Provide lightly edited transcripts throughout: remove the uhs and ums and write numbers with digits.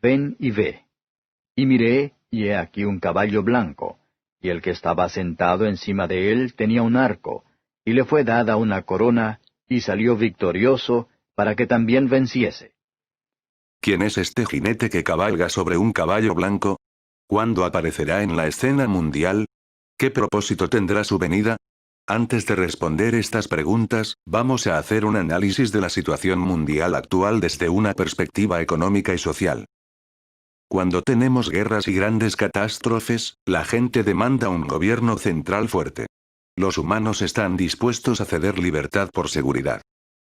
ven y ve. Y miré, y he aquí un caballo blanco, y el que estaba sentado encima de él tenía un arco, y le fue dada una corona, y salió victorioso, para que también venciese. ¿Quién es este jinete que cabalga sobre un caballo blanco? ¿Cuándo aparecerá en la escena mundial? ¿Qué propósito tendrá su venida? Antes de responder estas preguntas, vamos a hacer un análisis de la situación mundial actual desde una perspectiva económica y social. Cuando tenemos guerras y grandes catástrofes, la gente demanda un gobierno central fuerte. Los humanos están dispuestos a ceder libertad por seguridad.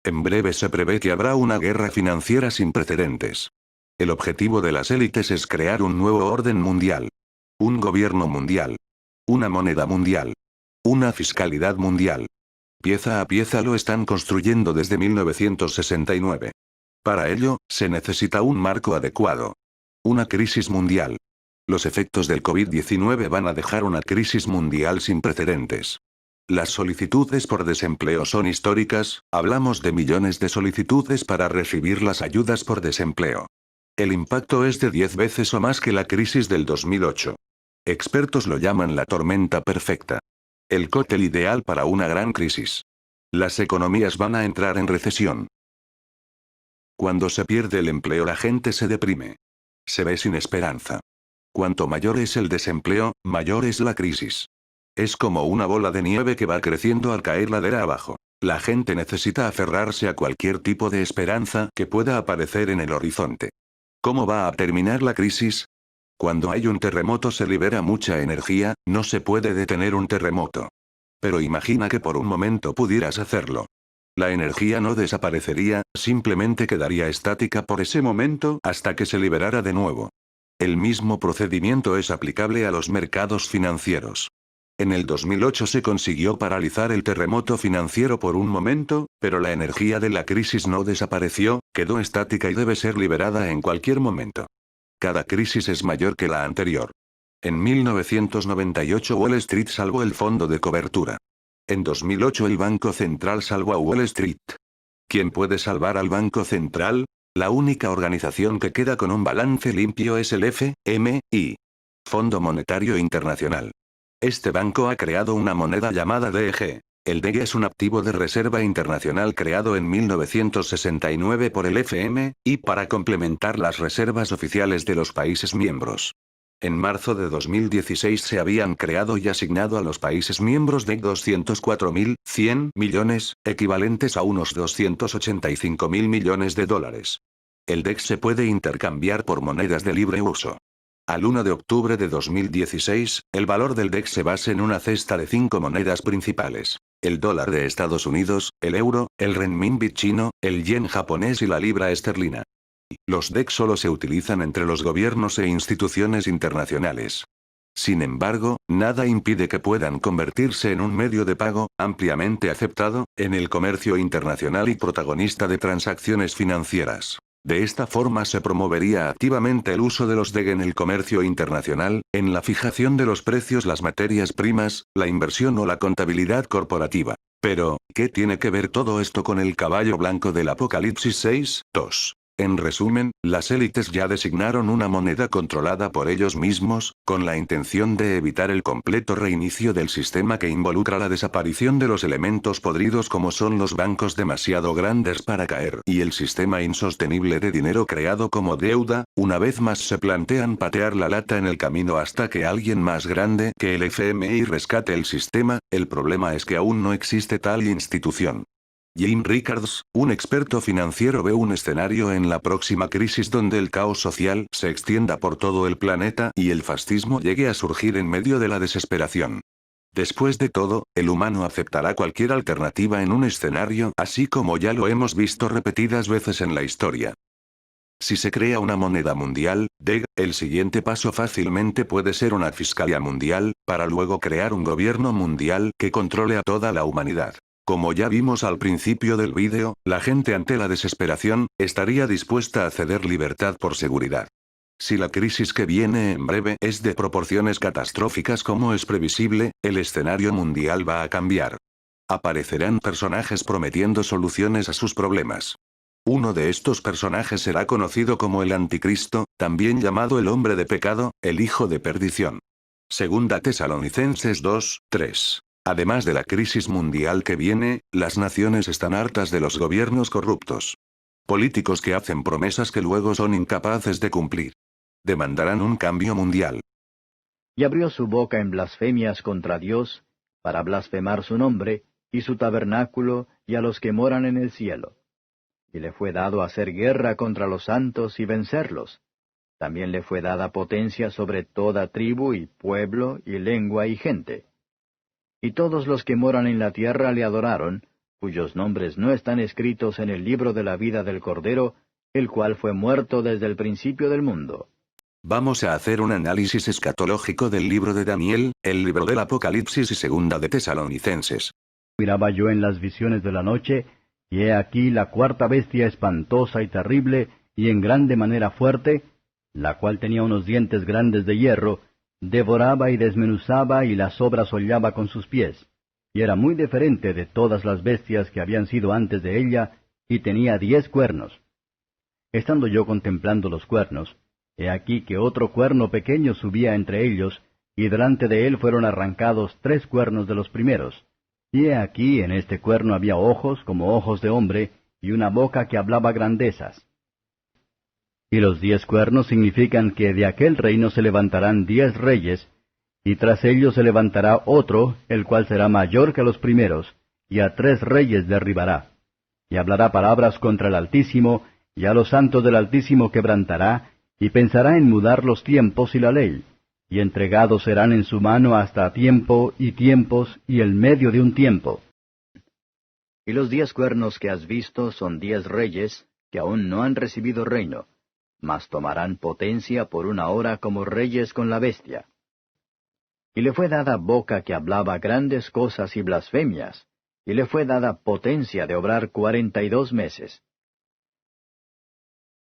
En breve se prevé que habrá una guerra financiera sin precedentes. El objetivo de las élites es crear un nuevo orden mundial. Un gobierno mundial. Una moneda mundial. Una fiscalidad mundial. Pieza a pieza lo están construyendo desde 1969. Para ello, se necesita un marco adecuado. Una crisis mundial. Los efectos del COVID-19 van a dejar una crisis mundial sin precedentes. Las solicitudes por desempleo son históricas, hablamos de millones de solicitudes para recibir las ayudas por desempleo. El impacto es de 10 veces o más que la crisis del 2008. Expertos lo llaman la tormenta perfecta. El cóctel ideal para una gran crisis. Las economías van a entrar en recesión. Cuando se pierde el empleo, la gente se deprime. Se ve sin esperanza. Cuanto mayor es el desempleo, mayor es la crisis. Es como una bola de nieve que va creciendo al caer ladera abajo. La gente necesita aferrarse a cualquier tipo de esperanza que pueda aparecer en el horizonte. ¿Cómo va a terminar la crisis? Cuando hay un terremoto se libera mucha energía, no se puede detener un terremoto. Pero imagina que por un momento pudieras hacerlo. La energía no desaparecería, simplemente quedaría estática por ese momento hasta que se liberara de nuevo. El mismo procedimiento es aplicable a los mercados financieros. En el 2008 se consiguió paralizar el terremoto financiero por un momento, pero la energía de la crisis no desapareció, quedó estática y debe ser liberada en cualquier momento. Cada crisis es mayor que la anterior. En 1998 Wall Street salvó el fondo de cobertura. En 2008 el Banco Central salvó a Wall Street. ¿Quién puede salvar al Banco Central? La única organización que queda con un balance limpio es el FMI. Fondo Monetario Internacional. Este banco ha creado una moneda llamada DEG. El DEG es un activo de reserva internacional creado en 1969 por el FMI para complementar las reservas oficiales de los países miembros. En marzo de 2016 se habían creado y asignado a los países miembros DEG 204.100 millones, equivalentes a unos 285.000 millones de dólares. El DEG se puede intercambiar por monedas de libre uso. Al 1 de octubre de 2016, el valor del DEG se basa en una cesta de 5 monedas principales: el dólar de Estados Unidos, el euro, el renminbi chino, el yen japonés y la libra esterlina. Los DEG solo se utilizan entre los gobiernos e instituciones internacionales. Sin embargo, nada impide que puedan convertirse en un medio de pago, ampliamente aceptado, en el comercio internacional y protagonista de transacciones financieras. De esta forma se promovería activamente el uso de los DEG en el comercio internacional, en la fijación de los precios, las materias primas, la inversión o la contabilidad corporativa. Pero, ¿qué tiene que ver todo esto con el caballo blanco del Apocalipsis 6:2? En resumen, las élites ya designaron una moneda controlada por ellos mismos, con la intención de evitar el completo reinicio del sistema que involucra la desaparición de los elementos podridos como son los bancos demasiado grandes para caer y el sistema insostenible de dinero creado como deuda. Una vez más se plantean patear la lata en el camino hasta que alguien más grande que el FMI rescate el sistema. El problema es que aún no existe tal institución. Jim Rickards, un experto financiero, ve un escenario en la próxima crisis donde el caos social se extienda por todo el planeta y el fascismo llegue a surgir en medio de la desesperación. Después de todo, el humano aceptará cualquier alternativa en un escenario así, como ya lo hemos visto repetidas veces en la historia. Si se crea una moneda mundial, DEG, el siguiente paso fácilmente puede ser una fiscalía mundial, para luego crear un gobierno mundial que controle a toda la humanidad. Como ya vimos al principio del vídeo, la gente ante la desesperación, estaría dispuesta a ceder libertad por seguridad. Si la crisis que viene en breve es de proporciones catastróficas como es previsible, el escenario mundial va a cambiar. Aparecerán personajes prometiendo soluciones a sus problemas. Uno de estos personajes será conocido como el Anticristo, también llamado el hombre de pecado, el hijo de perdición. Segunda Tesalonicenses 2, 3. Además de la crisis mundial que viene, las naciones están hartas de los gobiernos corruptos. Políticos que hacen promesas que luego son incapaces de cumplir. Demandarán un cambio mundial. Y abrió su boca en blasfemias contra Dios, para blasfemar su nombre, y su tabernáculo, y a los que moran en el cielo. Y le fue dado hacer guerra contra los santos y vencerlos. También le fue dada potencia sobre toda tribu y pueblo y lengua y gente. Y todos los que moran en la tierra le adoraron, cuyos nombres no están escritos en el libro de la vida del Cordero, el cual fue muerto desde el principio del mundo. Vamos a hacer un análisis escatológico del libro de Daniel, el libro del Apocalipsis y segunda de Tesalonicenses. Miraba yo en las visiones de la noche, y he aquí la cuarta bestia espantosa y terrible, y en grande manera fuerte, la cual tenía unos dientes grandes de hierro, devoraba y desmenuzaba y las obras hollaba con sus pies, y era muy diferente de todas las bestias que habían sido antes de ella, y tenía 10 cuernos. Estando yo contemplando los cuernos, he aquí que otro cuerno pequeño subía entre ellos, y delante de él fueron arrancados 3 cuernos de los primeros. Y he aquí en este cuerno había ojos como ojos de hombre, y una boca que hablaba grandezas. Y los 10 cuernos significan que de aquel reino se levantarán 10 reyes, y tras ellos se levantará otro, el cual será mayor que los primeros, y a 3 reyes derribará. Y hablará palabras contra el Altísimo, y a los santos del Altísimo quebrantará, y pensará en mudar los tiempos y la ley, y entregados serán en su mano hasta tiempo y tiempos y el medio de un tiempo. Y los 10 cuernos que has visto son 10 reyes, que aún no han recibido reino, mas tomarán potencia por una hora como reyes con la bestia. Y le fue dada boca que hablaba grandes cosas y blasfemias, y le fue dada potencia de obrar 42 meses.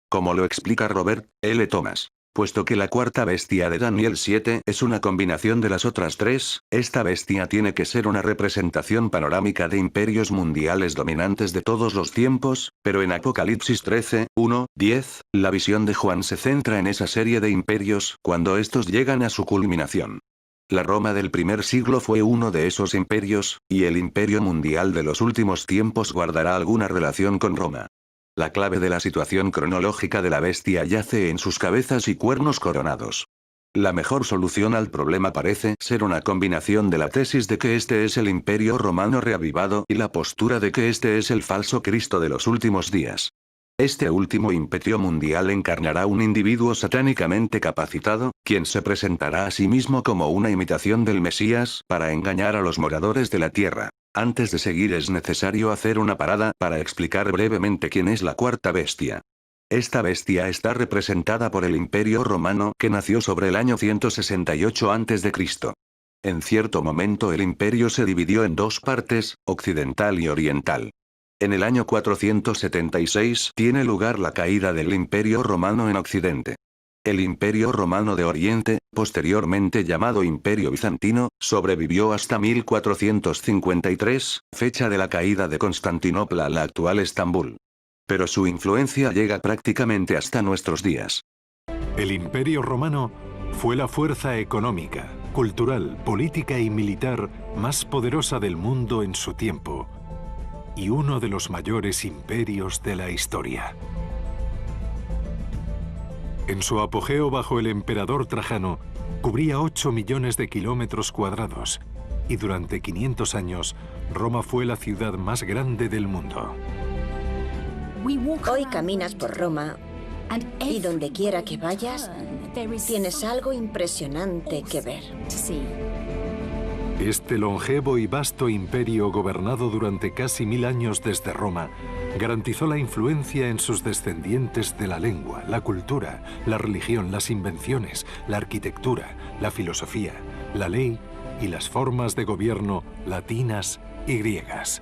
Como lo explica Robert L. Thomas. Puesto que la cuarta bestia de Daniel 7 es una combinación de las otras 3, esta bestia tiene que ser una representación panorámica de imperios mundiales dominantes de todos los tiempos, pero en Apocalipsis 13, 1, 10, la visión de Juan se centra en esa serie de imperios cuando estos llegan a su culminación. La Roma del primer siglo fue uno de esos imperios, y el imperio mundial de los últimos tiempos guardará alguna relación con Roma. La clave de la situación cronológica de la bestia yace en sus cabezas y cuernos coronados. La mejor solución al problema parece ser una combinación de la tesis de que este es el imperio romano reavivado y la postura de que este es el falso Cristo de los últimos días. Este último imperio mundial encarnará un individuo satánicamente capacitado, quien se presentará a sí mismo como una imitación del Mesías para engañar a los moradores de la tierra. Antes de seguir es necesario hacer una parada para explicar brevemente quién es la cuarta bestia. Esta bestia está representada por el Imperio Romano que nació sobre el año 168 a.C. En cierto momento el imperio se dividió en 2 partes, occidental y oriental. En el año 476 tiene lugar la caída del Imperio Romano en Occidente. El Imperio Romano de Oriente, posteriormente llamado Imperio Bizantino, sobrevivió hasta 1453, fecha de la caída de Constantinopla a la actual Estambul. Pero su influencia llega prácticamente hasta nuestros días. El Imperio Romano fue la fuerza económica, cultural, política y militar más poderosa del mundo en su tiempo, y uno de los mayores imperios de la historia. En su apogeo bajo el emperador Trajano, cubría 8 millones de kilómetros cuadrados, y durante 500 años, Roma fue la ciudad más grande del mundo. Hoy caminas por Roma, y donde quiera que vayas, tienes algo impresionante que ver. Este longevo y vasto imperio gobernado durante casi 1000 años desde Roma, garantizó la influencia en sus descendientes de la lengua, la cultura, la religión, las invenciones, la arquitectura, la filosofía, la ley y las formas de gobierno latinas y griegas.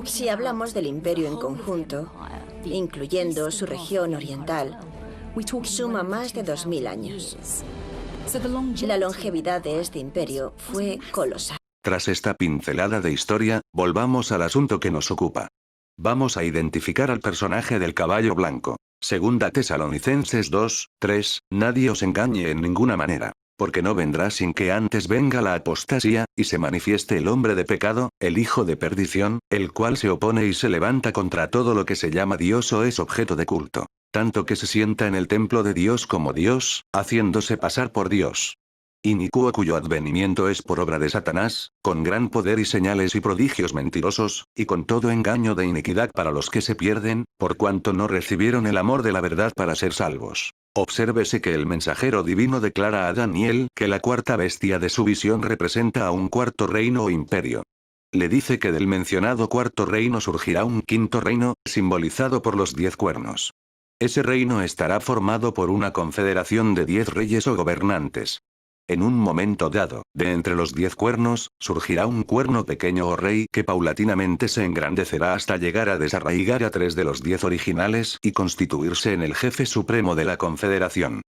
Si hablamos del imperio en conjunto, incluyendo su región oriental, suma más de 2000 años. La longevidad de este imperio fue colosal. Tras esta pincelada de historia, volvamos al asunto que nos ocupa. Vamos a identificar al personaje del caballo blanco. Segunda Tesalonicenses 2, 3, nadie os engañe en ninguna manera. Porque no vendrá sin que antes venga la apostasía, y se manifieste el hombre de pecado, el hijo de perdición, el cual se opone y se levanta contra todo lo que se llama Dios o es objeto de culto. Tanto que se sienta en el templo de Dios como Dios, haciéndose pasar por Dios. Inicuo cuyo advenimiento es por obra de Satanás, con gran poder y señales y prodigios mentirosos, y con todo engaño de iniquidad para los que se pierden, por cuanto no recibieron el amor de la verdad para ser salvos. Obsérvese que el mensajero divino declara a Daniel que la cuarta bestia de su visión representa a un cuarto reino o imperio. Le dice que del mencionado cuarto reino surgirá un quinto reino, simbolizado por los 10 cuernos. Ese reino estará formado por una confederación de 10 reyes o gobernantes. En un momento dado, de entre los 10 cuernos, surgirá un cuerno pequeño o rey que paulatinamente se engrandecerá hasta llegar a desarraigar a 3 de los 10 originales y constituirse en el jefe supremo de la confederación.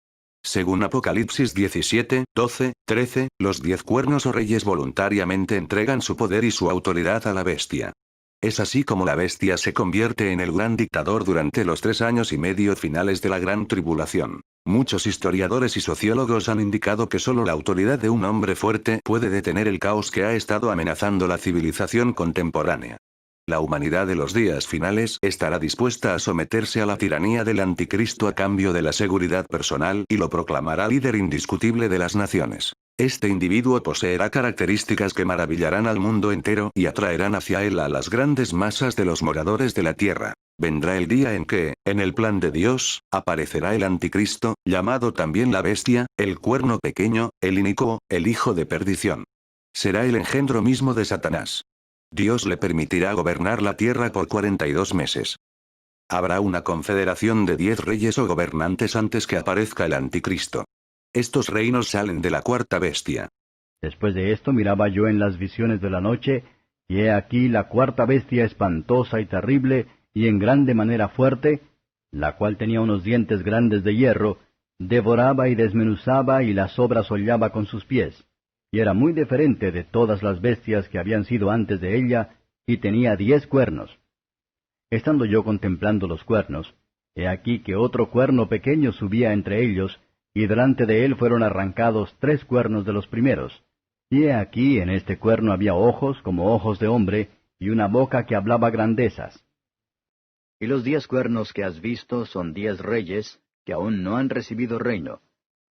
Según Apocalipsis 17, 12, 13, los 10 cuernos o reyes voluntariamente entregan su poder y su autoridad a la bestia. Es así como la bestia se convierte en el gran dictador durante los 3 años y medio finales de la gran tribulación. Muchos historiadores y sociólogos han indicado que solo la autoridad de un hombre fuerte puede detener el caos que ha estado amenazando la civilización contemporánea. La humanidad de los días finales estará dispuesta a someterse a la tiranía del anticristo a cambio de la seguridad personal y lo proclamará líder indiscutible de las naciones. Este individuo poseerá características que maravillarán al mundo entero y atraerán hacia él a las grandes masas de los moradores de la tierra. Vendrá el día en que, en el plan de Dios, aparecerá el anticristo, llamado también la bestia, el cuerno pequeño, el inicuo, el hijo de perdición. Será el engendro mismo de Satanás. Dios le permitirá gobernar la tierra por 42 meses. Habrá una confederación de 10 reyes o gobernantes antes que aparezca el anticristo. Estos reinos salen de la cuarta bestia. Después de esto miraba yo en las visiones de la noche, y he aquí la cuarta bestia espantosa y terrible, y en grande manera fuerte, la cual tenía unos dientes grandes de hierro, devoraba y desmenuzaba y las obras hollaba con sus pies, y era muy diferente de todas las bestias que habían sido antes de ella, y tenía 10 cuernos. Estando yo contemplando los cuernos, he aquí que otro cuerno pequeño subía entre ellos, y delante de él fueron arrancados 3 cuernos de los primeros. Y he aquí en este cuerno había ojos como ojos de hombre, y una boca que hablaba grandezas. Y los 10 cuernos que has visto son 10 reyes, que aún no han recibido reino,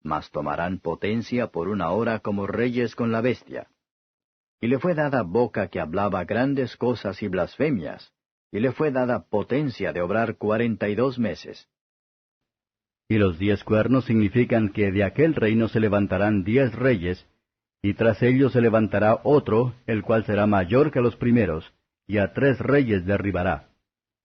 mas tomarán potencia por una hora como reyes con la bestia. Y le fue dada boca que hablaba grandes cosas y blasfemias, y le fue dada potencia de obrar 42 meses. Y los 10 cuernos significan que de aquel reino se levantarán 10 reyes, y tras ellos se levantará otro, el cual será mayor que los primeros, y a 3 reyes derribará.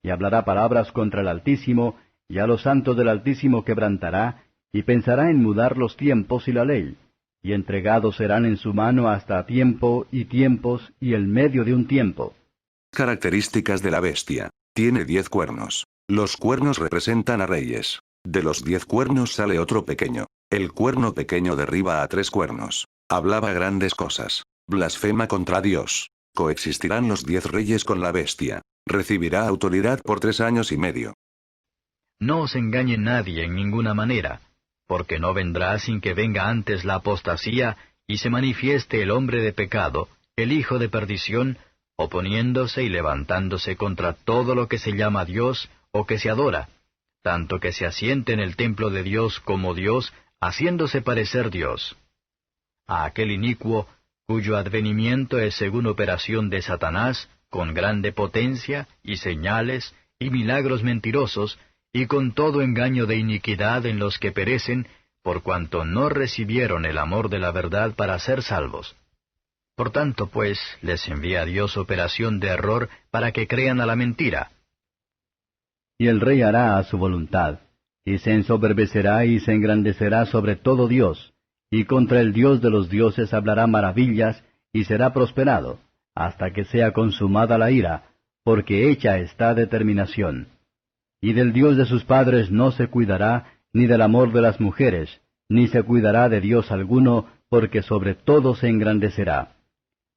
Y hablará palabras contra el Altísimo, y a los santos del Altísimo quebrantará, y pensará en mudar los tiempos y la ley, y entregados serán en su mano hasta tiempo y tiempos y el medio de un tiempo. Características de la bestia. Tiene 10 cuernos. Los cuernos representan a reyes. De los 10 cuernos sale otro pequeño. El cuerno pequeño derriba a 3 cuernos. Hablaba grandes cosas. Blasfema contra Dios. Coexistirán los 10 reyes con la bestia. Recibirá autoridad por 3 años y medio. No os engañe nadie en ninguna manera, porque no vendrá sin que venga antes la apostasía y se manifieste el hombre de pecado, el hijo de perdición, oponiéndose y levantándose contra todo lo que se llama Dios o que se adora, tanto que se asiente en el templo de Dios como Dios, haciéndose parecer Dios. A aquel inicuo, cuyo advenimiento es según operación de Satanás, con grande potencia, y señales, y milagros mentirosos, y con todo engaño de iniquidad en los que perecen, por cuanto no recibieron el amor de la verdad para ser salvos. Por tanto, pues, les envía Dios operación de error para que crean a la mentira. Y el rey hará a su voluntad, y se ensoberbecerá y se engrandecerá sobre todo Dios, y contra el Dios de los dioses hablará maravillas, y será prosperado, hasta que sea consumada la ira, porque hecha está determinación. Y del Dios de sus padres no se cuidará, ni del amor de las mujeres, ni se cuidará de Dios alguno, porque sobre todo se engrandecerá.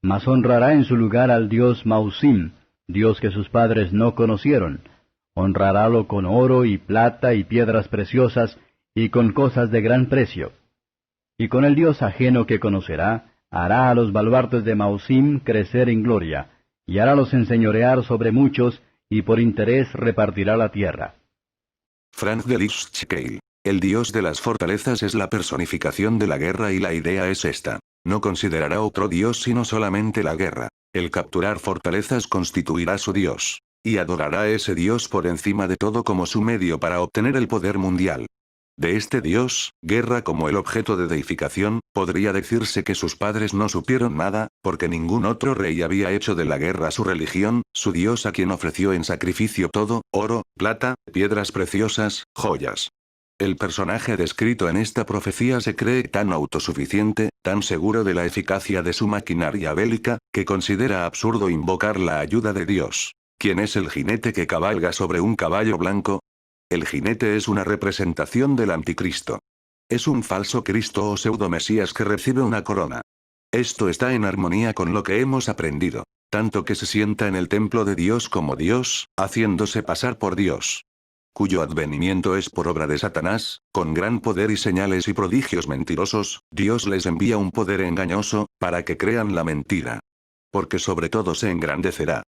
Mas honrará en su lugar al Dios Mausim, Dios que sus padres no conocieron. Honrarálo con oro y plata y piedras preciosas, y con cosas de gran precio. Y con el Dios ajeno que conocerá, hará a los baluartes de Mausim crecer en gloria, y harálos enseñorear sobre muchos, y por interés repartirá la tierra. Frank de Lichtenstein. El dios de las fortalezas es la personificación de la guerra y la idea es esta. No considerará otro dios sino solamente la guerra. El capturar fortalezas constituirá su dios. Y adorará a ese dios por encima de todo como su medio para obtener el poder mundial. De este dios, guerra como el objeto de deificación, podría decirse que sus padres no supieron nada, porque ningún otro rey había hecho de la guerra su religión, su dios a quien ofreció en sacrificio todo, oro, plata, piedras preciosas, joyas. El personaje descrito en esta profecía se cree tan autosuficiente, tan seguro de la eficacia de su maquinaria bélica, que considera absurdo invocar la ayuda de Dios. ¿Quién es el jinete que cabalga sobre un caballo blanco? El jinete es una representación del anticristo. Es un falso Cristo o pseudo-mesías que recibe una corona. Esto está en armonía con lo que hemos aprendido, tanto que se sienta en el templo de Dios como Dios, haciéndose pasar por Dios, cuyo advenimiento es por obra de Satanás, con gran poder y señales y prodigios mentirosos. Dios les envía un poder engañoso, para que crean la mentira. Porque sobre todo se engrandecerá.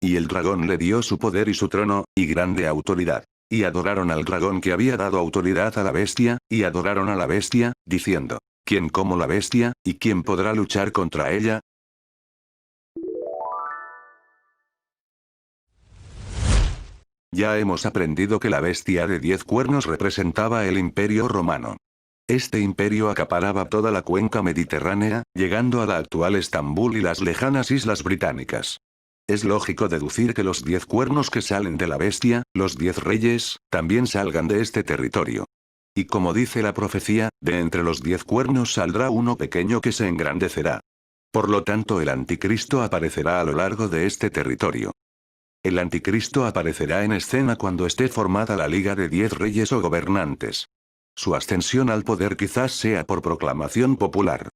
Y el dragón le dio su poder y su trono, y grande autoridad. Y adoraron al dragón que había dado autoridad a la bestia, y adoraron a la bestia, diciendo, ¿quién como la bestia, y quién podrá luchar contra ella? Ya hemos aprendido que la bestia de 10 cuernos representaba el Imperio Romano. Este imperio acaparaba toda la cuenca mediterránea, llegando a la actual Estambul y las lejanas islas británicas. Es lógico deducir que los 10 cuernos que salen de la bestia, los 10 reyes, también salgan de este territorio. Y como dice la profecía, de entre los 10 cuernos saldrá uno pequeño que se engrandecerá. Por lo tanto el anticristo aparecerá a lo largo de este territorio. El anticristo aparecerá en escena cuando esté formada la Liga de 10 reyes o gobernantes. Su ascensión al poder quizás sea por proclamación popular.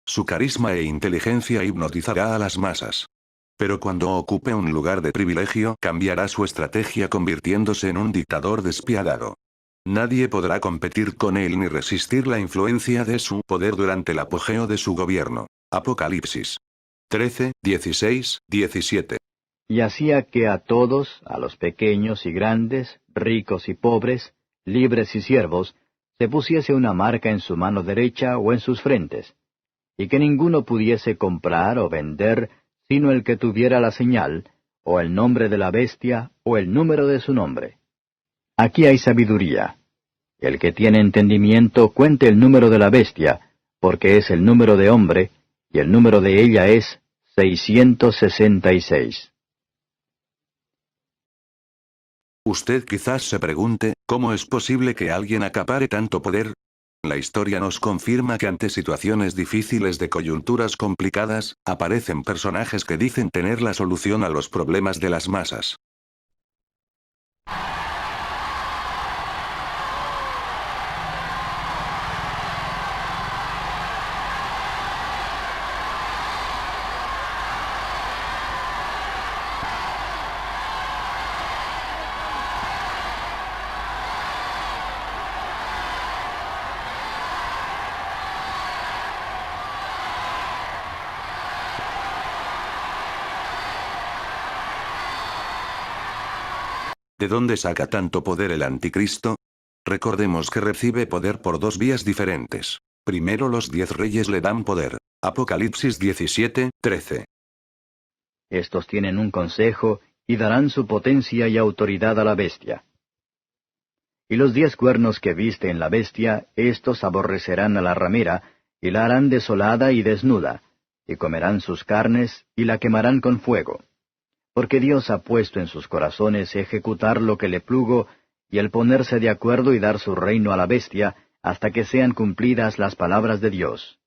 Su carisma e inteligencia hipnotizará a las masas. Pero cuando ocupe un lugar de privilegio cambiará su estrategia convirtiéndose en un dictador despiadado. Nadie podrá competir con él ni resistir la influencia de su poder durante el apogeo de su gobierno. Apocalipsis 13, 16, 17. Y hacía que a todos, a los pequeños y grandes, ricos y pobres, libres y siervos, se pusiese una marca en su mano derecha o en sus frentes, y que ninguno pudiese comprar o vender, sino el que tuviera la señal, o el nombre de la bestia, o el número de su nombre. Aquí hay sabiduría. El que tiene entendimiento cuente el número de la bestia, porque es el número de hombre, y el número de ella es 666. Usted quizás se pregunte, ¿cómo es posible que alguien acapare tanto poder? La historia nos confirma que ante situaciones difíciles de coyunturas complicadas, aparecen personajes que dicen tener la solución a los problemas de las masas. ¿De dónde saca tanto poder el anticristo? Recordemos que recibe poder por dos vías diferentes. Primero los 10 reyes le dan poder. Apocalipsis 17, 13. Estos tienen un consejo, y darán su potencia y autoridad a la bestia. Y los 10 cuernos que viste en la bestia, estos aborrecerán a la ramera, y la harán desolada y desnuda, y comerán sus carnes, y la quemarán con fuego. Porque Dios ha puesto en sus corazones ejecutar lo que le plugo, y el ponerse de acuerdo y dar su reino a la bestia, hasta que sean cumplidas las palabras de Dios.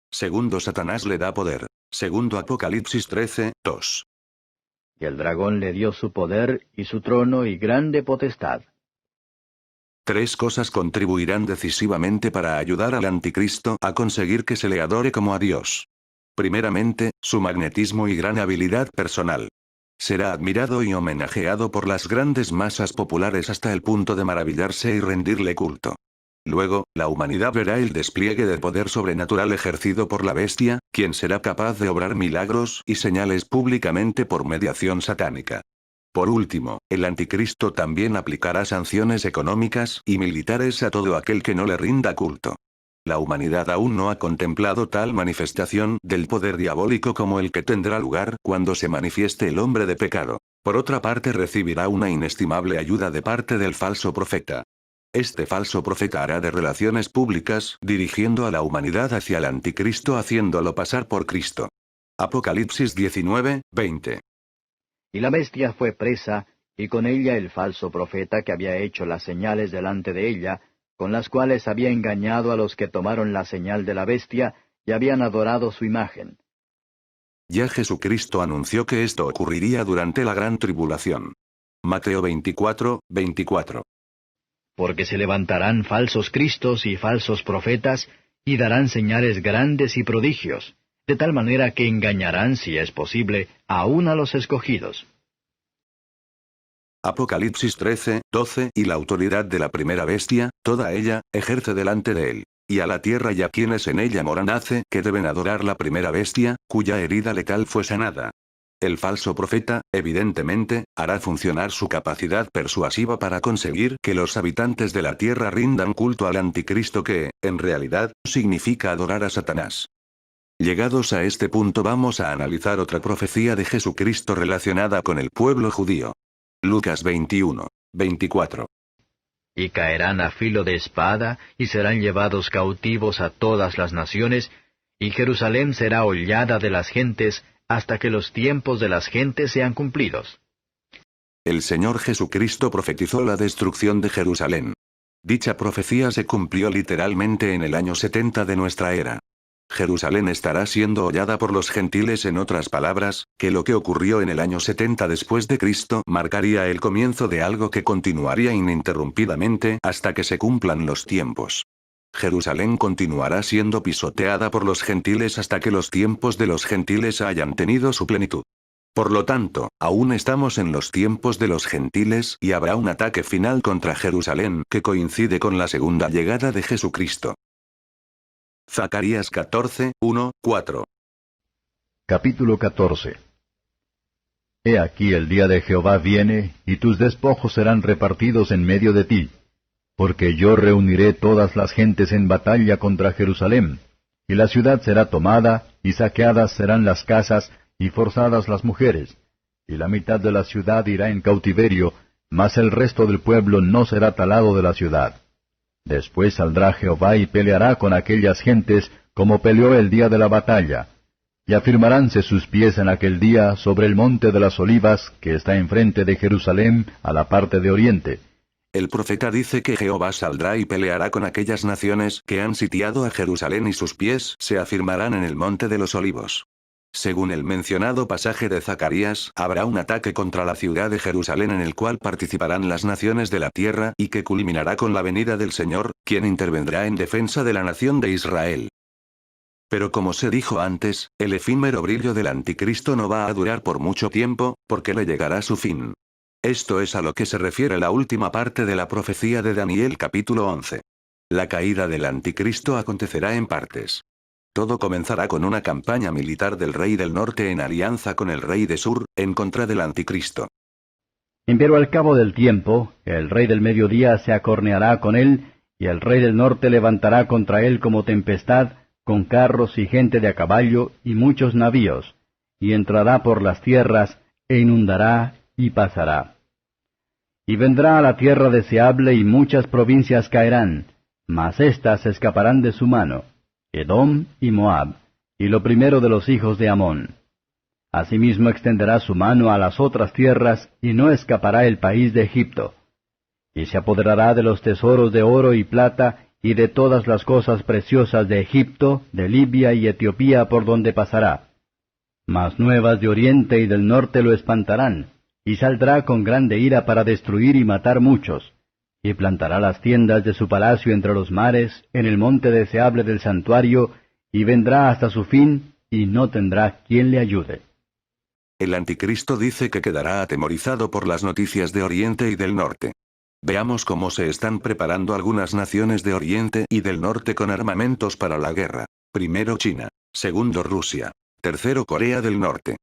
Segundo Satanás le da poder. Segundo Apocalipsis 13, 2. Y el dragón le dio su poder, y su trono, y grande potestad. 3 cosas contribuirán decisivamente para ayudar al anticristo a conseguir que se le adore como a Dios. Primeramente, su magnetismo y gran habilidad personal. Será admirado y homenajeado por las grandes masas populares hasta el punto de maravillarse y rendirle culto. Luego, la humanidad verá el despliegue de poder sobrenatural ejercido por la bestia, quien será capaz de obrar milagros y señales públicamente por mediación satánica. Por último, el anticristo también aplicará sanciones económicas y militares a todo aquel que no le rinda culto. La humanidad aún no ha contemplado tal manifestación del poder diabólico como el que tendrá lugar cuando se manifieste el hombre de pecado. Por otra parte, recibirá una inestimable ayuda de parte del falso profeta. Este falso profeta hará de relaciones públicas, dirigiendo a la humanidad hacia el anticristo haciéndolo pasar por Cristo. Apocalipsis 19, 20. Y la bestia fue presa, y con ella el falso profeta que había hecho las señales delante de ella, con las cuales había engañado a los que tomaron la señal de la bestia y habían adorado su imagen. Ya Jesucristo anunció que esto ocurriría durante la gran tribulación. Mateo 24, 24. Porque se levantarán falsos cristos y falsos profetas, y darán señales grandes y prodigios, de tal manera que engañarán, si es posible, aún a los escogidos. Apocalipsis 13, 12. Y la autoridad de la primera bestia, toda ella, ejerce delante de él. Y a la tierra y a quienes en ella moran hace que deben adorar la primera bestia, cuya herida letal fue sanada. El falso profeta, evidentemente, hará funcionar su capacidad persuasiva para conseguir que los habitantes de la tierra rindan culto al anticristo que, en realidad, significa adorar a Satanás. Llegados a este punto vamos a analizar otra profecía de Jesucristo relacionada con el pueblo judío. Lucas 21, 24. Y caerán a filo de espada, y serán llevados cautivos a todas las naciones, y Jerusalén será hollada de las gentes, hasta que los tiempos de las gentes sean cumplidos. El Señor Jesucristo profetizó la destrucción de Jerusalén. Dicha profecía se cumplió literalmente en el año 70 de nuestra era. Jerusalén estará siendo hollada por los gentiles, en otras palabras, que lo que ocurrió en el año 70 después de Cristo marcaría el comienzo de algo que continuaría ininterrumpidamente hasta que se cumplan los tiempos. Jerusalén continuará siendo pisoteada por los gentiles hasta que los tiempos de los gentiles hayan tenido su plenitud. Por lo tanto, aún estamos en los tiempos de los gentiles y habrá un ataque final contra Jerusalén que coincide con la segunda llegada de Jesucristo. Zacarías 14, 1, 4. Capítulo 14. He aquí el día de Jehová viene, y tus despojos serán repartidos en medio de ti. Porque yo reuniré todas las gentes en batalla contra Jerusalén, y la ciudad será tomada, y saqueadas serán las casas, y forzadas las mujeres. Y la mitad de la ciudad irá en cautiverio, mas el resto del pueblo no será talado de la ciudad. Después saldrá Jehová y peleará con aquellas gentes, como peleó el día de la batalla. Y afirmaránse sus pies en aquel día sobre el monte de las olivas, que está enfrente de Jerusalén, a la parte de oriente. El profeta dice que Jehová saldrá y peleará con aquellas naciones que han sitiado a Jerusalén y sus pies se afirmarán en el monte de los olivos. Según el mencionado pasaje de Zacarías, habrá un ataque contra la ciudad de Jerusalén en el cual participarán las naciones de la tierra y que culminará con la venida del Señor, quien intervendrá en defensa de la nación de Israel. Pero como se dijo antes, el efímero brillo del anticristo no va a durar por mucho tiempo, porque le llegará su fin. Esto es a lo que se refiere la última parte de la profecía de Daniel capítulo 11. La caída del anticristo acontecerá en partes. Todo comenzará con una campaña militar del rey del norte en alianza con el rey de Sur, en contra del anticristo. Pero al cabo del tiempo, el rey del mediodía se acorneará con él, y el rey del norte levantará contra él como tempestad, con carros y gente de a caballo y muchos navíos, y entrará por las tierras, e inundará y pasará. Y vendrá a la tierra deseable y muchas provincias caerán, mas éstas escaparán de su mano, Edom y Moab, y lo primero de los hijos de Amón. Asimismo extenderá su mano a las otras tierras, y no escapará el país de Egipto. Y se apoderará de los tesoros de oro y plata, y de todas las cosas preciosas de Egipto, de Libia y Etiopía por donde pasará. Mas nuevas de oriente y del norte lo espantarán, y saldrá con grande ira para destruir y matar muchos. Y plantará las tiendas de su palacio entre los mares, en el monte deseable del santuario, y vendrá hasta su fin, y no tendrá quien le ayude. El anticristo dice que quedará atemorizado por las noticias de Oriente y del Norte. Veamos cómo se están preparando algunas naciones de Oriente y del Norte con armamentos para la guerra. Primero China. Segundo Rusia. Tercero Corea del Norte.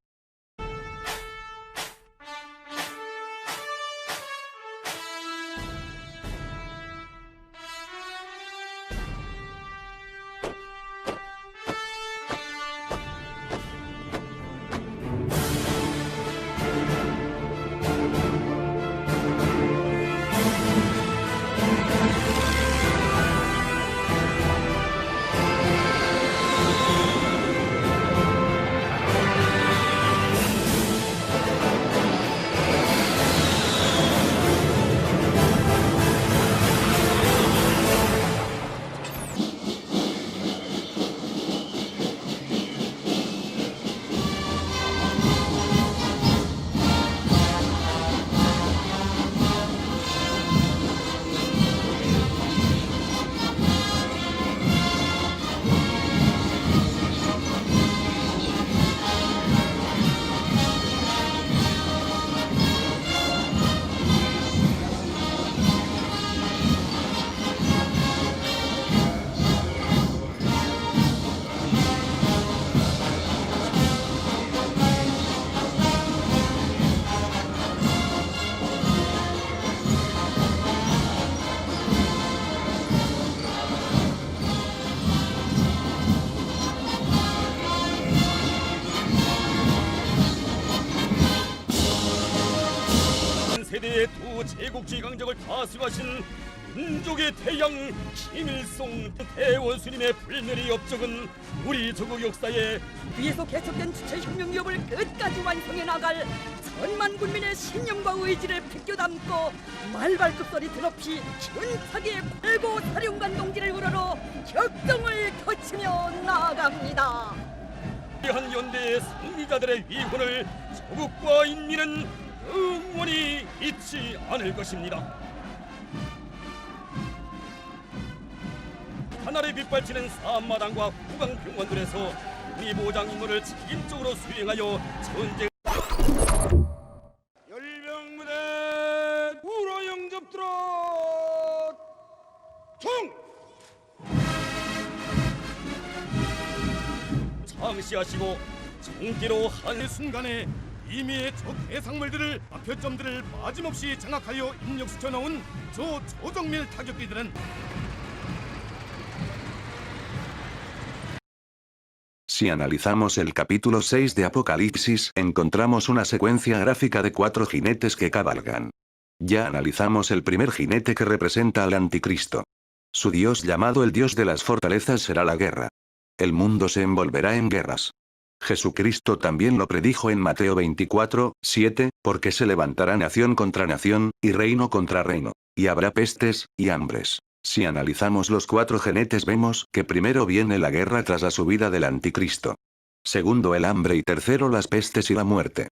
세대의 두 제국주의 강적을 다스려하신 민족의 태양 김일성 대원수님의 불멸의 업적은 우리 조국 역사에 위에서 계속된 주체혁명 위협을 끝까지 완성해 나갈 천만 군민의 신념과 의지를 비껴담고 말발굽 소리 드높이 힘차게 팔고 사령관 동지를 우러러 격정을 펼치며 나아갑니다. 한 연대의 승리자들의 위훈을 조국과 인민은 영원히 잊지 않을 것입니다. 하늘에 빗발치는 사마당과 후강병원들에서 우리 모장 임무를 책임적으로 수행하여 전쟁 열병무대 우로 영접 들어 총 창시하시고 정기로 한 순간에 이미의 적 해상물들을 목표점들을 빠짐없이 장악하여 입력시켜 놓은 저 조정밀 타격기들은 Si analizamos el capítulo 6 de Apocalipsis, encontramos una secuencia gráfica de 4 jinetes que cabalgan. Ya analizamos el primer jinete que representa al anticristo. Su dios llamado el dios de las fortalezas será la guerra. El mundo se envolverá en guerras. Jesucristo también lo predijo en Mateo 24, 7, porque se levantará nación contra nación, y reino contra reino, y habrá pestes, y hambres. Si analizamos los 4 jinetes vemos que primero viene la guerra tras la subida del anticristo. Segundo el hambre y tercero las pestes y la muerte.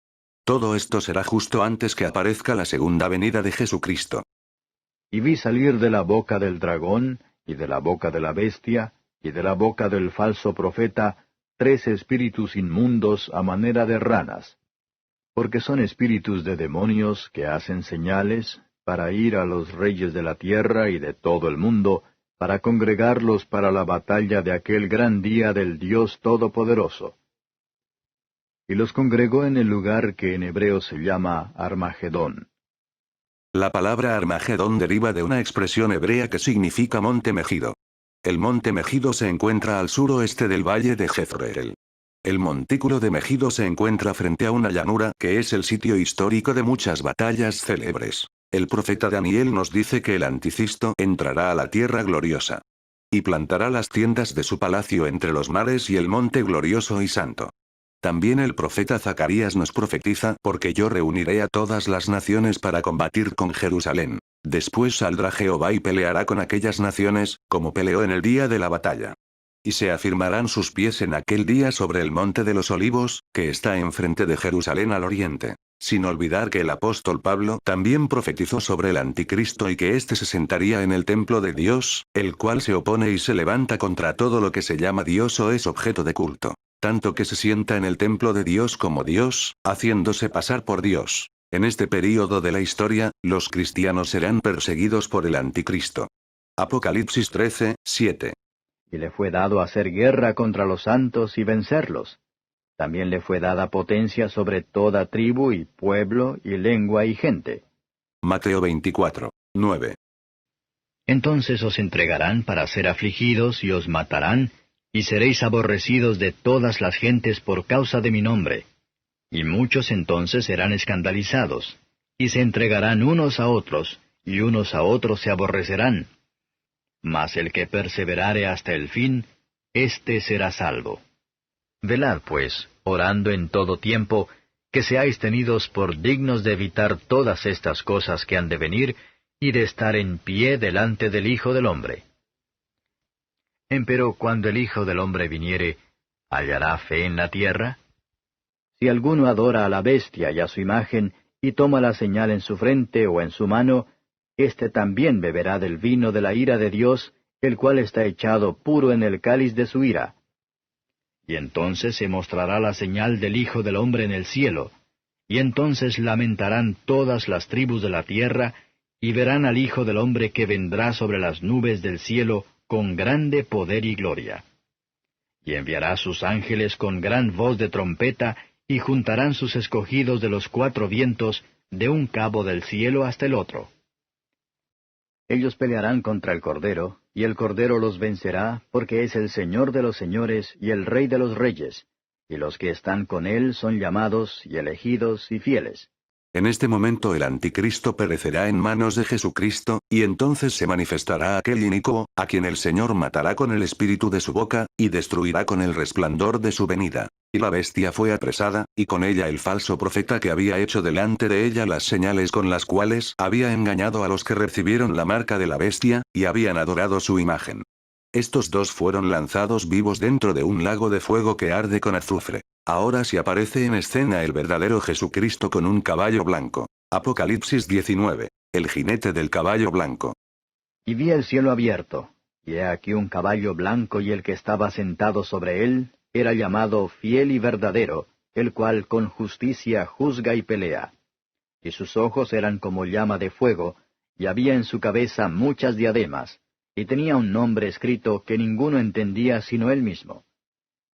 Todo esto será justo antes que aparezca la segunda venida de Jesucristo. Y vi salir de la boca del dragón, y de la boca de la bestia, y de la boca del falso profeta, 3 espíritus inmundos a manera de ranas. Porque son espíritus de demonios que hacen señales, para ir a los reyes de la tierra y de todo el mundo, para congregarlos para la batalla de aquel gran día del Dios Todopoderoso. Y los congregó en el lugar que en hebreo se llama Armagedón. La palabra Armagedón deriva de una expresión hebrea que significa monte Megido. El monte Megido se encuentra al suroeste del valle de Jezreel. El montículo de Megido se encuentra frente a una llanura que es el sitio histórico de muchas batallas célebres. El profeta Daniel nos dice que el anticristo entrará a la tierra gloriosa. Y plantará las tiendas de su palacio entre los mares y el monte glorioso y santo. También el profeta Zacarías nos profetiza, porque yo reuniré a todas las naciones para combatir con Jerusalén. Después saldrá Jehová y peleará con aquellas naciones, como peleó en el día de la batalla. Y se afirmarán sus pies en aquel día sobre el monte de los olivos, que está enfrente de Jerusalén al oriente. Sin olvidar que el apóstol Pablo también profetizó sobre el anticristo y que éste se sentaría en el templo de Dios, el cual se opone y se levanta contra todo lo que se llama Dios o es objeto de culto. tanto que se sienta en el templo de Dios como Dios, haciéndose pasar por Dios. En este período de la historia, los cristianos serán perseguidos por el anticristo. Apocalipsis 13, 7. Y le fue dado hacer guerra contra los santos y vencerlos. También le fue dada potencia sobre toda tribu y pueblo y lengua y gente. Mateo 24, 9. Entonces os entregarán para ser afligidos y os matarán, y seréis aborrecidos de todas las gentes por causa de mi nombre. Y muchos entonces serán escandalizados, y se entregarán unos a otros, y unos a otros se aborrecerán. Mas el que perseverare hasta el fin, éste será salvo. Velad, pues, orando en todo tiempo, que seáis tenidos por dignos de evitar todas estas cosas que han de venir, y de estar en pie delante del Hijo del Hombre. Empero cuando el Hijo del Hombre viniere, ¿hallará fe en la tierra? Si alguno adora a la bestia y a su imagen, y toma la señal en su frente o en su mano, éste también beberá del vino de la ira de Dios, el cual está echado puro en el cáliz de su ira. Y entonces se mostrará la señal del Hijo del Hombre en el cielo, y entonces lamentarán todas las tribus de la tierra, y verán al Hijo del Hombre que vendrá sobre las nubes del cielo con grande poder y gloria. Y enviará sus ángeles con gran voz de trompeta, y juntarán sus escogidos de los cuatro vientos, de un cabo del cielo hasta el otro. Ellos pelearán contra el Cordero, y el Cordero los vencerá, porque es el Señor de los señores y el Rey de los reyes, y los que están con él son llamados y elegidos y fieles. En este momento el anticristo perecerá en manos de Jesucristo, y entonces se manifestará aquel inicuo, a quien el Señor matará con el espíritu de su boca, y destruirá con el resplandor de su venida. Y la bestia fue apresada, y con ella el falso profeta que había hecho delante de ella las señales con las cuales había engañado a los que recibieron la marca de la bestia, y habían adorado su imagen. Estos dos fueron lanzados vivos dentro de un lago de fuego que arde con azufre. Ahora sí aparece en escena el verdadero Jesucristo con un caballo blanco. Apocalipsis 19. El jinete del caballo blanco. Y vi el cielo abierto, y he aquí un caballo blanco, y el que estaba sentado sobre él era llamado Fiel y Verdadero, el cual con justicia juzga y pelea. Y sus ojos eran como llama de fuego, y había en su cabeza muchas diademas, y tenía un nombre escrito que ninguno entendía sino él mismo.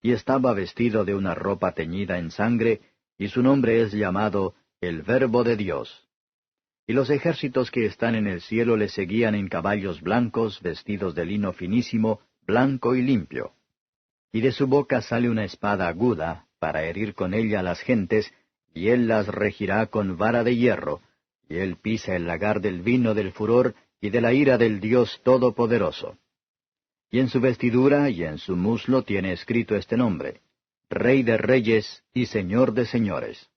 Y estaba vestido de una ropa teñida en sangre, y su nombre es llamado el Verbo de Dios. Y los ejércitos que están en el cielo le seguían en caballos blancos, vestidos de lino finísimo, blanco y limpio. Y de su boca sale una espada aguda, para herir con ella a las gentes, y él las regirá con vara de hierro, y él pisa el lagar del vino del furor y de la ira del Dios Todopoderoso. Y en su vestidura y en su muslo tiene escrito este nombre: Rey de Reyes y Señor de Señores.